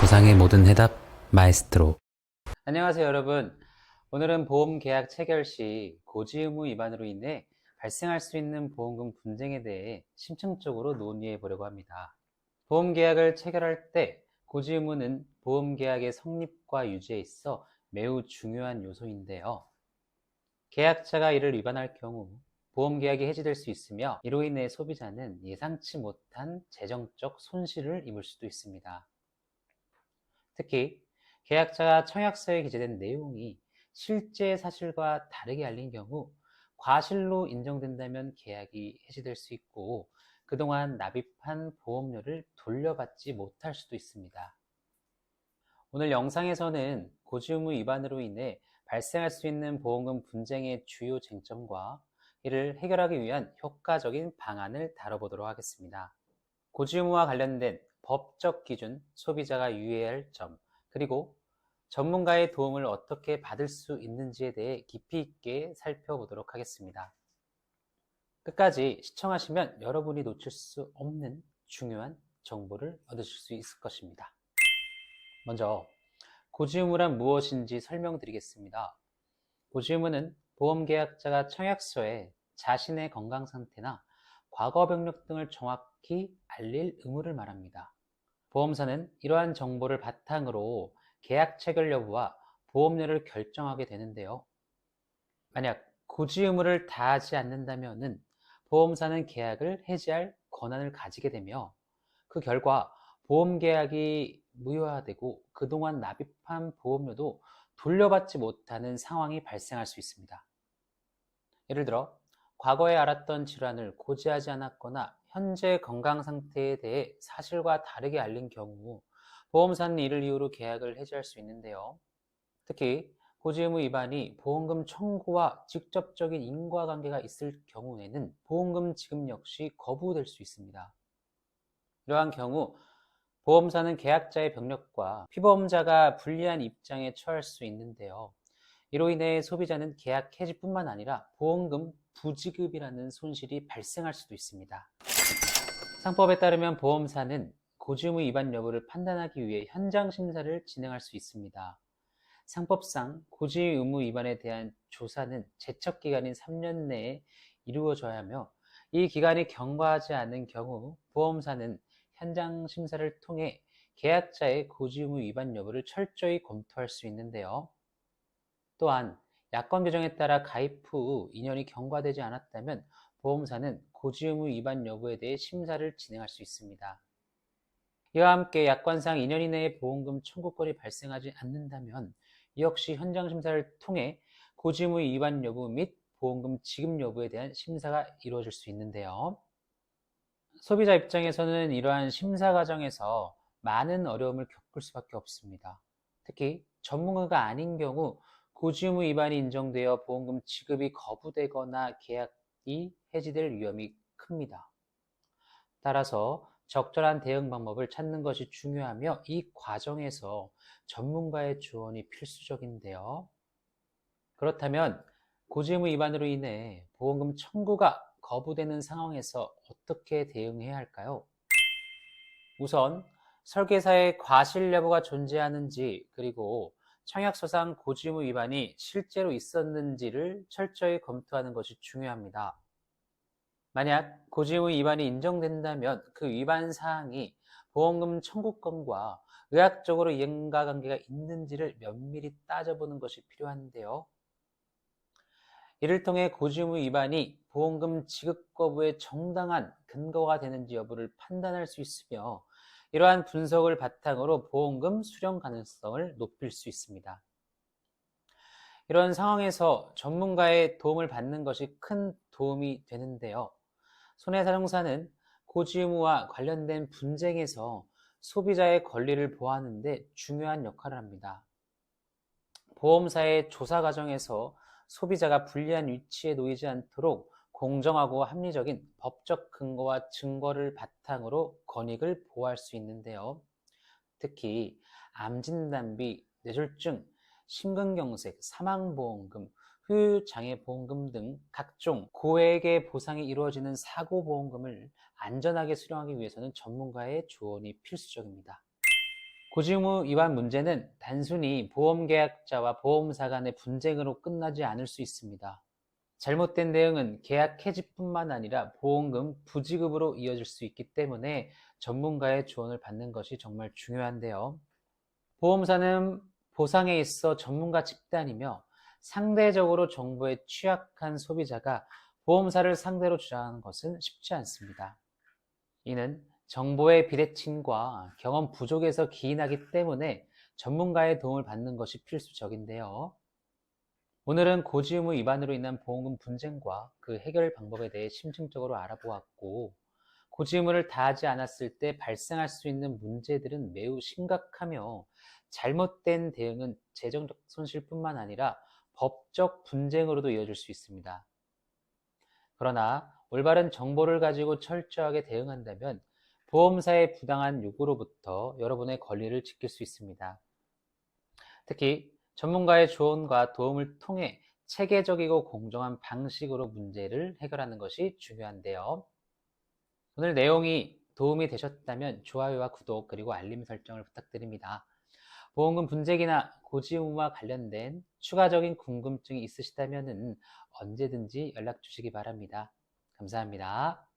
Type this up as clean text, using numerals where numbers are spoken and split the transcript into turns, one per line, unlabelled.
세상의 모든 해답 마에스트로.
안녕하세요, 여러분. 오늘은 보험 계약 체결 시 고지 의무 위반으로 인해 발생할 수 있는 보험금 분쟁에 대해 심층적으로 논의해 보려고 합니다. 보험 계약을 체결할 때 고지 의무는 보험 계약의 성립과 유지에 있어 매우 중요한 요소인데요. 계약자가 이를 위반할 경우 보험 계약이 해지될 수 있으며, 이로 인해 소비자는 예상치 못한 재정적 손실을 입을 수도 있습니다. 특히 계약자가 청약서에 기재된 내용이 실제 사실과 다르게 알린 경우 과실로 인정된다면 계약이 해지될 수 있고, 그동안 납입한 보험료를 돌려받지 못할 수도 있습니다. 오늘 영상에서는 고지 의무 위반으로 인해 발생할 수 있는 보험금 분쟁의 주요 쟁점과 이를 해결하기 위한 효과적인 방안을 다뤄보도록 하겠습니다. 고지 의무와 관련된 법적 기준, 소비자가 유의해야 할 점, 그리고 전문가의 도움을 어떻게 받을 수 있는지에 대해 깊이 있게 살펴보도록 하겠습니다. 끝까지 시청하시면 여러분이 놓칠 수 없는 중요한 정보를 얻으실 수 있을 것입니다. 먼저 고지 의무란 무엇인지 설명드리겠습니다. 고지 의무는 보험계약자가 청약서에 자신의 건강 상태나 과거 병력 등을 정확히 알릴 의무를 말합니다. 보험사는 이러한 정보를 바탕으로 계약 체결 여부와 보험료를 결정하게 되는데요. 만약 고지 의무를 다하지 않는다면 보험사는 계약을 해지할 권한을 가지게 되며, 그 결과 보험계약이 무효화되고 그동안 납입한 보험료도 돌려받지 못하는 상황이 발생할 수 있습니다. 예를 들어 과거에 앓았던 질환을 고지하지 않았거나 현재 건강 상태에 대해 사실과 다르게 알린 경우 보험사는 이를 이유로 계약을 해지할 수 있는데요. 특히 고지 의무 위반이 보험금 청구와 직접적인 인과관계가 있을 경우에는 보험금 지급 역시 거부될 수 있습니다. 이러한 경우 보험사는 계약자의 병력과 피보험자가 불리한 입장에 처할 수 있는데요. 이로 인해 소비자는 계약 해지뿐만 아니라 보험금 부지급이라는 손실이 발생할 수도 있습니다. 상법에 따르면 보험사는 고지 의무 위반 여부를 판단하기 위해 현장 심사를 진행할 수 있습니다. 상법상 고지 의무 위반에 대한 조사는 제척 기간인 3년 내에 이루어져야 하며, 이 기간이 경과하지 않은 경우 보험사는 현장 심사를 통해 계약자의 고지 의무 위반 여부를 철저히 검토할 수 있는데요. 또한 약관 규정에 따라 가입 후 2년이 경과되지 않았다면 보험사는 고지 의무 위반 여부에 대해 심사를 진행할 수 있습니다. 이와 함께 약관상 2년 이내에 보험금 청구권이 발생하지 않는다면 이 역시 현장 심사를 통해 고지 의무 위반 여부 및 보험금 지급 여부에 대한 심사가 이루어질 수 있는데요. 소비자 입장에서는 이러한 심사 과정에서 많은 어려움을 겪을 수밖에 없습니다. 특히 전문가가 아닌 경우 고지 의무 위반이 인정되어 보험금 지급이 거부되거나 계약이 해지될 위험이 큽니다. 따라서 적절한 대응 방법을 찾는 것이 중요하며, 이 과정에서 전문가의 조언이 필수적인데요. 그렇다면 고지 의무 위반으로 인해 보험금 청구가 거부되는 상황에서 어떻게 대응해야 할까요? 우선 설계사의 과실 여부가 존재하는지, 그리고 청약서상 고지 의무 위반이 실제로 있었는지를 철저히 검토하는 것이 중요합니다. 만약 고지 의무 위반이 인정된다면 그 위반 사항이 보험금 청구권과 의학적으로 인과관계가 있는지를 면밀히 따져보는 것이 필요한데요. 이를 통해 고지 의무 위반이 보험금 지급 거부의 정당한 근거가 되는지 여부를 판단할 수 있으며, 이러한 분석을 바탕으로 보험금 수령 가능성을 높일 수 있습니다. 이런 상황에서 전문가의 도움을 받는 것이 큰 도움이 되는데요. 손해사정사는 고지 의무와 관련된 분쟁에서 소비자의 권리를 보호하는 데 중요한 역할을 합니다. 보험사의 조사 과정에서 소비자가 불리한 위치에 놓이지 않도록 공정하고 합리적인 법적 근거와 증거를 바탕으로 권익을 보호할 수 있는데요. 특히 암진단비, 뇌졸중, 심근경색, 사망보험금, 후유장애보험금 등 각종 고액의 보상이 이루어지는 사고보험금을 안전하게 수령하기 위해서는 전문가의 조언이 필수적입니다. 고지의무 위반 문제는 단순히 보험계약자와 보험사 간의 분쟁으로 끝나지 않을 수 있습니다. 잘못된 대응은 계약 해지뿐만 아니라 보험금 부지급으로 이어질 수 있기 때문에 전문가의 조언을 받는 것이 정말 중요한데요. 보험사는 보상에 있어 전문가 집단이며 상대적으로 정보에 취약한 소비자가 보험사를 상대로 주장하는 것은 쉽지 않습니다. 이는 정보의 비대칭과 경험 부족에서 기인하기 때문에 전문가의 도움을 받는 것이 필수적인데요. 오늘은 고지의무 위반으로 인한 보험금 분쟁과 그 해결 방법에 대해 심층적으로 알아보았고, 고지의무를 다하지 않았을 때 발생할 수 있는 문제들은 매우 심각하며 잘못된 대응은 재정적 손실뿐만 아니라 법적 분쟁으로도 이어질 수 있습니다. 그러나 올바른 정보를 가지고 철저하게 대응한다면 보험사의 부당한 요구로부터 여러분의 권리를 지킬 수 있습니다. 특히 전문가의 조언과 도움을 통해 체계적이고 공정한 방식으로 문제를 해결하는 것이 중요한데요. 오늘 내용이 도움이 되셨다면 좋아요와 구독 그리고 알림 설정을 부탁드립니다. 보험금 분쟁이나 고지의무와 관련된 추가적인 궁금증이 있으시다면 언제든지 연락 주시기 바랍니다. 감사합니다.